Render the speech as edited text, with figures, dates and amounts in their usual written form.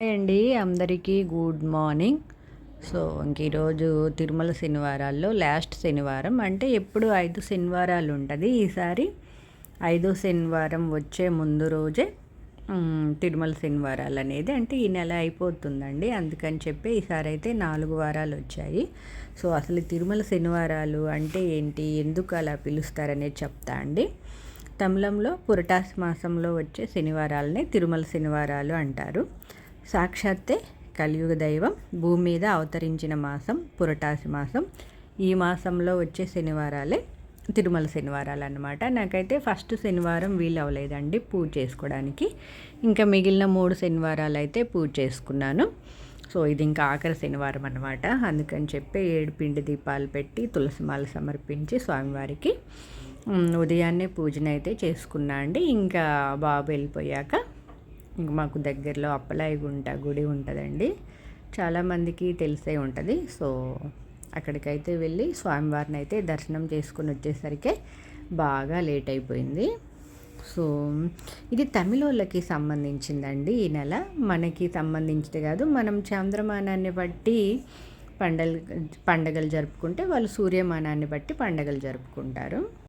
Hi అండి, అందరికీ good morning. So ఇంక ఈరోజు తిరుమల శనివారాల్లో లాస్ట్ శనివారం, అంటే ఎప్పుడు 5 శనివారాలు ఉంటుంది. ఈసారి 5వ శనివారం వచ్చే ముందు రోజే తిరుమల శనివారాలు అనేది, అంటే ఈ నెల అయిపోతుందండి. అందుకని చెప్పి ఈసారి అయితే 4 వారాలు వచ్చాయి. సో అసలు తిరుమల శనివారాలు అంటే ఏంటి, ఎందుకు అలా పిలుస్తారనేది చెప్తా అండి. తమిళంలో పురటాసి మాసంలో వచ్చే శనివారాలనే తిరుమల శనివారాలు అంటారు. సాక్షాత్తే కలియుగ దైవం భూమి మీద అవతరించిన మాసం పురటాసి మాసం. ఈ మాసంలో వచ్చే శనివారాలే తిరుమల శనివారాలు అన్నమాట. నాకైతే ఫస్ట్ శనివారం వీలు అవ్వలేదండి పూజ చేసుకోవడానికి. ఇంకా మిగిలిన 3 శనివారాలు అయితే పూజ చేసుకున్నాను. సో ఇది ఇంకా ఆఖరి శనివారం అన్నమాట. అందుకని చెప్పి 7 పిండి దీపాలు పెట్టి తులసిమాల సమర్పించి స్వామివారికి ఉదయాన్నే పూజనైతే చేసుకున్నా అండి. ఇంకా బాబు వెళ్ళిపోయాక ఇంక మాకు దగ్గరలో అప్పలాయగుంట గుడి ఉంటుందండి, చాలామందికి తెలిసే ఉంటుంది. సో అక్కడికైతే వెళ్ళి స్వామివారిని అయితే దర్శనం చేసుకుని వచ్చేసరికి బాగా లేట్ అయిపోయింది. సో ఇది తమిళోళ్ళకి సంబంధించిందండి ఈ నెల, మనకి సంబంధించింది కాదు. మనం చాంద్రమానాన్ని బట్టి పండగలు జరుపుకుంటే వాళ్ళు సూర్యమానాన్ని బట్టి పండగలు జరుపుకుంటారు.